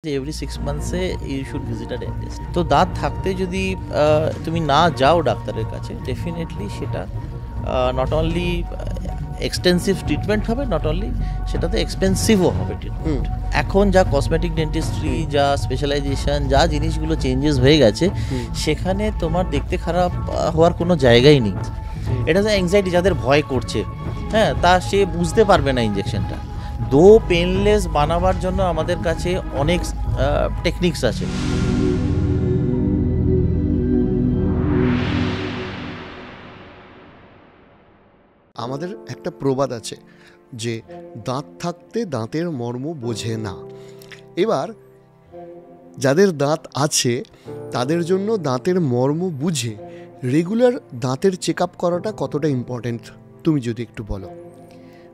যে এভরি 6 মান্থসে you should visit a dentist. তো দাঁত থাকতে যদি তুমি না যাও ডাক্তারের কাছে, ডেফিনেটলি সেটা নট অনলি এক্সটেন্সিভ ট্রিটমেন্ট হবে, নট অনলি সেটাতে এক্সপেন্সিভও হবে ট্রিটমেন্ট। এখন যা কসমেটিক ডেন্টিস্ট্রি, যা স্পেশালাইজেশন, যা জিনিসগুলো চেঞ্জেস হয়ে গেছে, সেখানে তোমার দেখতে খারাপ হওয়ার কোনো জায়গাই নেই। এটা যে অ্যাংজাইটি যাদের ভয় করছে, হ্যাঁ, তা সে বুঝতে পারবে না ইঞ্জেকশনটা। দো পেনলেস বানাবার জন্য আমাদের কাছে অনেক টেকনিক্স আছে। আমাদের একটা প্রবাদ আছে যে দাঁত থাকতে দাঁতের মর্ম বোঝে না। এবার যাদের দাঁত আছে তাদের জন্য দাঁতের মর্ম বুঝে রেগুলার দাঁতের চেক আপ করাটা কতটা ইম্পর্টেন্ট তুমি যদি একটু বলো।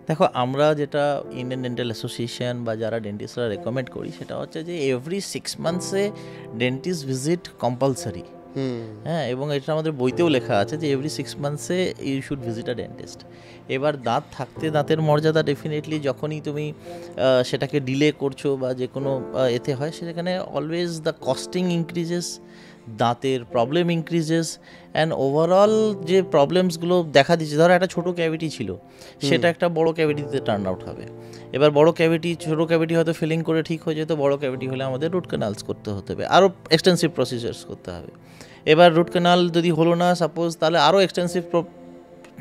দেখো, আমরা যেটা ইন্ডিয়ান ডেন্টাল অ্যাসোসিয়েশন বা যারা ডেন্টিস্টরা রেকমেন্ড করি, সেটা হচ্ছে যে এভরি 6 মান্থসে ডেন্টিস্ট ভিজিট কম্পালসারি। হ্যাঁ, এবং এটা আমাদের বইতেও লেখা আছে যে এভরি 6 মান্থসে you should visit a dentist. এবার দাঁত থাকতে দাঁতের মর্যাদা ডেফিনেটলি যখনই তুমি সেটাকে ডিলে করছো বা যে কোনো এতে হয়, সেখানে অলওয়েজ দ্য কস্টিং ইনক্রিজেস, দাঁতের প্রবলেম ইনক্রিজেস, অ্যান্ড ওভারঅল যে প্রবলেমসগুলো দেখা দিচ্ছে, ধরো একটা ছোটো ক্যাভিটি ছিল, সেটা একটা বড় ক্যাভিটিতে টার্ন আউট হবে। এবার বড় ক্যাভিটি, ছোটো ক্যাভিটি হয়তো ফিলিং করে ঠিক হয়ে যেত, বড় ক্যাভিটি হলে আমাদের রুট ক্যানালস করতে হতে হবে, আরও এক্সটেন্সিভ প্রসিজার্স করতে হবে। এবার রুট ক্যানাল যদি হলো না সাপোজ, তাহলে আরও এক্সটেন্সিভ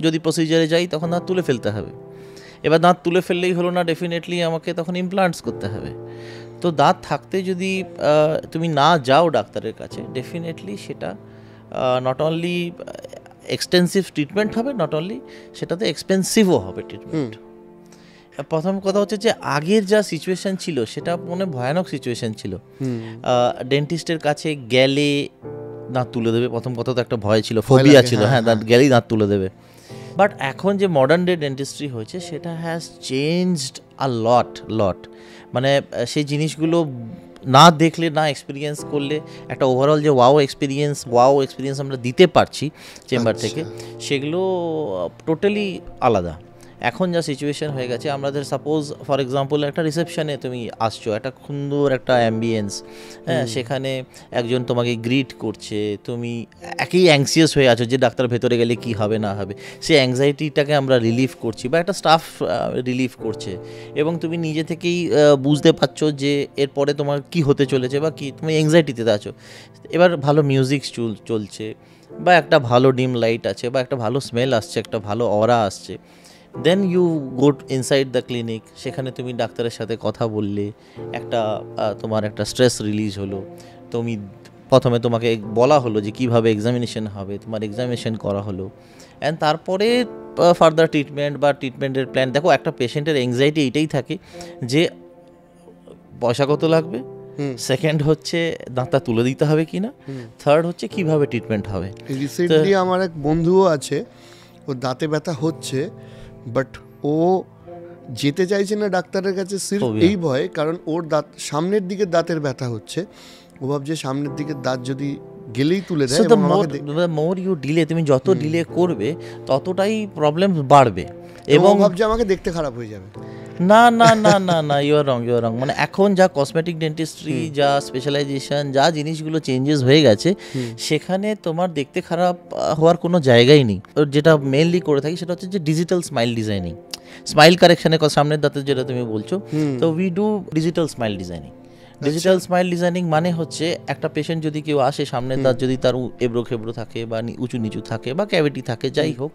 যদি প্রসিজারে যাই, তখন দাঁত তুলে ফেলতে হবে। এবার দাঁত তুলে ফেললেই হলো না, ডেফিনেটলি আমাকে তখন ইমপ্লান্টস করতে হবে। তো দাঁত থাকতে যদি তুমি না যাও ডাক্তারের কাছে, ডেফিনেটলি সেটা নট অনলি এক্সটেন্সিভ ট্রিটমেন্ট হবে, নট অনলি সেটাতে এক্সপেন্সিভও হবে ট্রিটমেন্ট। প্রথম কথা হচ্ছে যে আগের যা সিচুয়েশান ছিল, সেটা মনে ভয়ানক সিচুয়েশান ছিল। ডেন্টিস্টের কাছে গেলে দাঁত তুলে দেবে, প্রথম কথা তো একটা ভয় ছিল, ফোবিয়া ছিল, হ্যাঁ, দাঁত গেলেই দাঁত তুলে দেবে। বাট এখন যে মডার্ন ডে ডেন্টিস্ট্রি হয়েছে, সেটা হ্যাজ চেঞ্জড আ লট। মানে সেই জিনিসগুলো না দেখলে, না এক্সপিরিয়েন্স করলে, একটা ওভারঅল যে ওয়াও এক্সপিরিয়েন্স আমরা দিতে পারছি চেম্বার থেকে, সেগুলো টোটালি আলাদা। এখন যা সিচুয়েশান হয়ে গেছে, আমাদের সাপোজ ফর এক্সাম্পল একটা রিসেপশানে তুমি আসছো, একটা সুন্দর একটা অ্যাম্বিয়েন্স, হ্যাঁ, সেখানে একজন তোমাকে গ্রিট করছে, তুমি একই অ্যাংসিয়াস হয়ে আছো যে ডাক্তার ভেতরে গেলে কি হবে না হবে, সেই অ্যাংজাইটিটাকে আমরা রিলিফ করছি বা একটা স্টাফ রিলিফ করছে, এবং তুমি নিজে থেকেই বুঝতে পারছো যে এরপরে তোমার কি হতে চলেছে বা কি, তুমি অ্যাংজাইটিতে আছো। এবার ভালো মিউজিক চলছে, বা একটা ভালো ডিম লাইট আছে, বা একটা ভালো স্মেল আসছে, একটা ভালো অরা আসছে, then you go inside the clinic. সেখানে তুমি ডাক্তারের সাথে কথা বললে, একটা তোমার একটা স্ট্রেস রিলিজ হলো। তুমি প্রথমে তোমাকে বলা হলো যে কীভাবে এক্সামিনেশন হবে, তোমার এক্সামিনেশন করা হলো, অ্যান্ড তারপরে ফার্দার ট্রিটমেন্ট বা ট্রিটমেন্টের প্ল্যান। দেখো, একটা পেশেন্টের অ্যাংজাইটি এইটাই থাকে যে পয়সা কত লাগবে, সেকেন্ড হচ্ছে দাঁতটা তুলে দিতে হবে কিনা, থার্ড হচ্ছে কিভাবে ট্রিটমেন্ট হবে। রিসেন্টলি আমার এক বন্ধুও আছে, ওর দাঁতে ব্যথা হচ্ছে, বাট ও যেতে চাইছে না ডাক্তারের কাছে সির্ফ এই ভয়ে, কারণ ওর দাঁত সামনের দিকে দাঁতের ব্যথা হচ্ছে। ও ভাবছে সামনের দিকে দাঁত যদি গেলেই তুলে দেয়। মোর ইউ ডিলে, তুমি যত ডিলে করবে ততটাই প্রবলেম বাড়বে, এবং ভাবছে আমাকে দেখতে খারাপ হয়ে যাবে। না, ইউ আর রং। মানে এখন যা কসমেটিক ডেন্টিস্ট্রি, যা স্পেশালাইজেশন, যা জিনিসগুলো চেঞ্জেস হয়ে গেছে, সেখানে তোমার দেখতে খারাপ হওয়ার কোনো জায়গাই নেই। যেটা মেনলি করে থাকি সেটা হচ্ছে যে ডিজিটাল স্মাইল ডিজাইনিং, স্মাইল কারেকশনের সামনের দাঁতের যেটা তুমি বলছো, তো we do digital smile designing. Digital smile designing মানে হচ্ছে একটা পেশেন্ট যদি কেউ আসে, সামনের দাঁত যদি তার এবড়ো খেবড়ো থাকে বা উঁচু নিচু থাকে বা ক্যাভিটি থাকে, যাই হোক,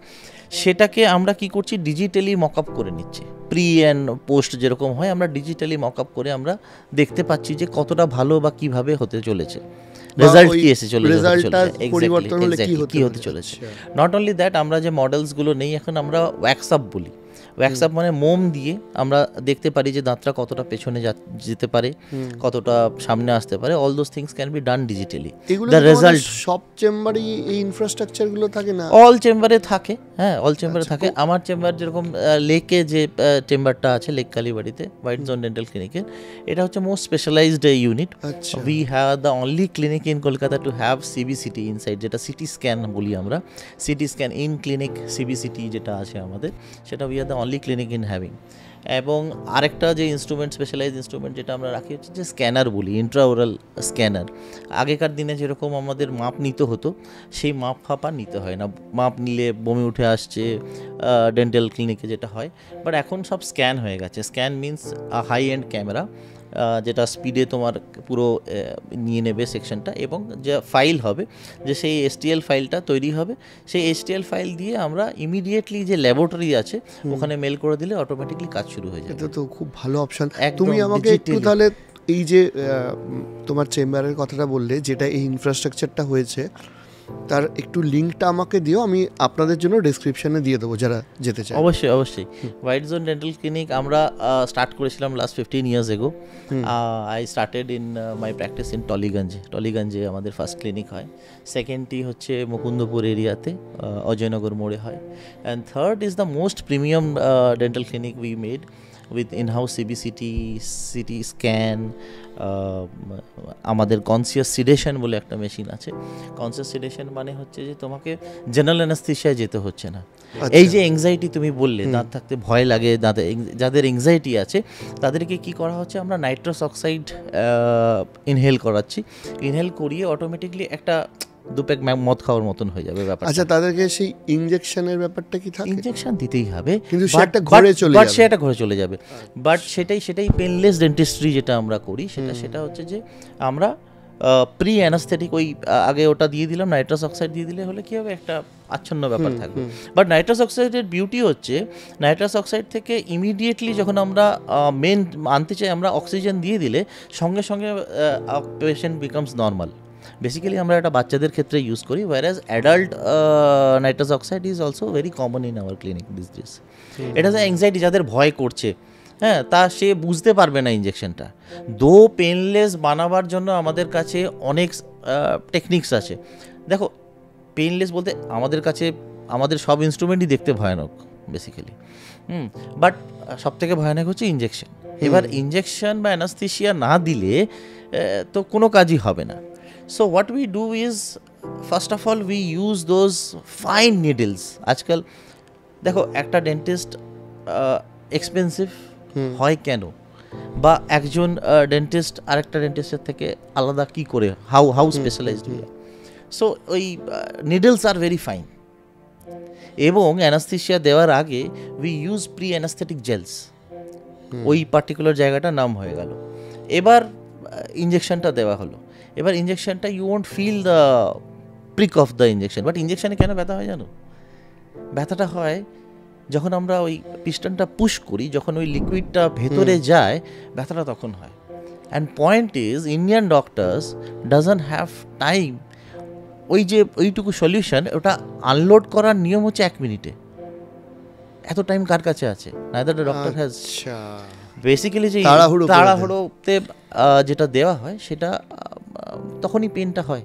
সেটাকে আমরা কি করছি, ডিজিটালি মক আপ করে নিচ্ছি। প্রি অ্যান্ড পোস্ট যেরকম হয়, আমরা ডিজিটালি মক আপ করে আমরা দেখতে পাচ্ছি যে কতটা ভালো বা কিভাবে হতে চলেছে, রেজাল্ট কি এসে চলেছে, কি হতে চলেছে। নট অনলি দ্যাট, আমরা যে মডেলসগুলো নেই এখন, আমরা ওয়্যাক্স আপ বলি। ওয়্যাক্স আপ মানে মোম দিয়ে আমরা দেখতে পারি যে দাঁতটা কতটা পেছনে যেতে পারে, কতটা সামনে আসতে পারে। All those things can be done digitally. The result সব চেম্বারে এই ইনফ্রাস্ট্রাকচারগুলো থাকে না, অল চেম্বারে থাকে। হ্যাঁ, অল চেম্বারে থাকে। আমার চেম্বার যেরকম লেকে যে চেম্বারটা আছে, লেক কালীবাড়িতে হোয়াইট জোন ডেন্টাল ক্লিনিকের, এটা হচ্ছে most specialised unit. We have the only clinic in Kolkata to have CBCT inside, যেটা সিটি স্ক্যান বলি আমরা, CT scan in clinic CBCT যেটা আছে আমাদের, সেটা we are the only clinic in having. এবং আরেকটা যে ইনস্ট্রুমেন্ট, স্পেশালাইজ ইনস্ট্রুমেন্ট যেটা আমরা রাখি হচ্ছে যে স্ক্যানার বলি, ইন্ট্রাওরাল স্ক্যানার। আগেকার দিনে যেরকম আমাদের মাপ নিতে হতো, সেই মাপ ফাপা নিতে হয় না, মাপ নিলে বমি উঠে আসছে ডেন্টাল ক্লিনিকে যেটা হয়। বাট এখন সব স্ক্যান হয়ে গেছে। Scan means high end camera, যেটা স্পিডে তোমার পুরো নিয়ে নেবে সেকশনটা, এবং যে ফাইল হবে, যে সেই এসটিএল ফাইলটা তৈরি হবে, সেই এসটিএল ফাইল দিয়ে আমরা ইমিডিয়েটলি যে ল্যাবরেটরি আছে ওখানে মেল করে দিলে অটোমেটিকলি কাজ শুরু হয়ে যাবে। এটা তো খুব ভালো অপশন। একদম তুমি আমাকে একটু digitally। তাহলে এই যে তোমার চেম্বারের কথাটা বললে, যেটা এই ইনফ্রাস্ট্রাকচারটা হয়েছে, তার একটু লিঙ্কটা আমাকে দিও, আমি আপনাদের জন্য ডেসক্রিপশনে দিয়ে দেবো যারা যেতে চায়। অবশ্যই অবশ্যই। হোয়াইট জোন ডেন্টাল ক্লিনিক আমরা স্টার্ট করেছিলাম last 15 years ago. I started in my practice in টলিগঞ্জে আমাদের ফার্স্ট ক্লিনিক হয়। সেকেন্ডটি হচ্ছে মুকুন্দপুর এরিয়াতে, অজয়নগর মোড়ে হয়। And third is the most premium dental clinic we made with in house CT scan. আমাদের কনসিয়াস সিডেশন বলে একটা মেশিন আছে। কনসিয়াস সিডেশন মানে হচ্ছে যে তোমাকে জেনারেল অ্যানেস্থেসিয়ায় যেতে হচ্ছে না। এই যে এংজাইটি তুমি বললে, দাঁত থাকতে ভয় লাগে, দাঁতে যাদের এংজাইটি আছে তাদেরকে কি করা হচ্ছে, আমরা নাইট্রাস অক্সাইড ইনহেল করাচ্ছি। ইনহেল করিয়ে অটোমেটিকলি একটা দুপ্যাক মদ খাওয়ার মতন হয়ে যাবে ব্যাপার। আচ্ছা, তাদেরকে সেই ইনজেকশনের ব্যাপারটা কি থাকে? ইনজেকশন দিতেই হবে, কিন্তু সেটা ঘরে চলে যাবে। সেটা ঘরে চলে যাবে। বাট সেটাই পেনলেস ডেন্টিস্ট্রি যেটা আমরা করি, সেটা হচ্ছে যে আমরা প্রি অ্যানাস্থেটিক ওই আগে ওটা দিয়ে দিলাম, নাইট্রাস অক্সাইড দিয়ে দিলে হলে কি হবে, একটা আচ্ছন্ন ব্যাপার থাকবে। বাট নাইট্রাস অক্সাইডের বিউটি হচ্ছে, নাইট্রাস অক্সাইড থেকে ইমিডিয়েটলি যখন আমরা মেন আনতে চাই, আমরা অক্সিজেন দিয়ে দিলে সঙ্গে সঙ্গে পেশেন্ট বিকামস নর্মাল। বেসিক্যালি আমরা এটা বাচ্চাদের ক্ষেত্রে ইউজ করি, whereas adult nitrous oxide is also very common in our clinic this days. এটা যে অ্যাংজাইটি যাদের ভয় করছে, হ্যাঁ, তা সে বুঝতে পারবে না ইঞ্জেকশনটা। দো পেনলেস বানাবার জন্য আমাদের কাছে অনেক টেকনিক্স আছে। দেখো, পেনলেস বলতে আমাদের কাছে আমাদের সব ইনস্ট্রুমেন্টই দেখতে ভয়ানক বেসিক্যালি, বাট সব থেকে ভয়ানক হচ্ছে ইঞ্জেকশন। এবার ইঞ্জেকশন বা অ্যানাস্থেসিয়া না দিলে তো কোনো কাজই হবে না। So what we do is, first of all, we use those fine needles. আজকাল দেখো, একটা ডেন্টিস্ট এক্সপেন্সিভ হয় কেন, বা একজন ডেন্টিস্ট আরেকটা ডেন্টিস্টের থেকে আলাদা কি করে, how specialised we are. So ওই নিডলস আর ভেরি ফাইন, এবং অ্যানাস্থেসিয়া দেওয়ার আগে we use pre anaesthetic gels. ওই পার্টিকুলার জায়গাটা নাম হয়ে গেল। এবার ইঞ্জেকশনটা দেওয়া হলো। এবার ইঞ্জেকশনটা you won't feel the prick of the injection. But ইঞ্জেকশনে কেন ব্যথা হয় জানো? ব্যথাটা হয় যখন আমরা ওই পিস্টনটা পুশ করি, যখন ওই লিকুইডটা ভেতরে যায়, ব্যথাটা তখন হয়। And point is, Indian doctors doesn't have time. ওই যে ওইটুকু সলিউশন, ওটা আনলোড করার নিয়ম হচ্ছে 1 মিনিটে। এত টাইম কার কাছে আছে? Neither the doctor has. Basically যে তাড়াহুড়োতে যেটা দেওয়া হয়, সেটা তখনই পেনটা হয়।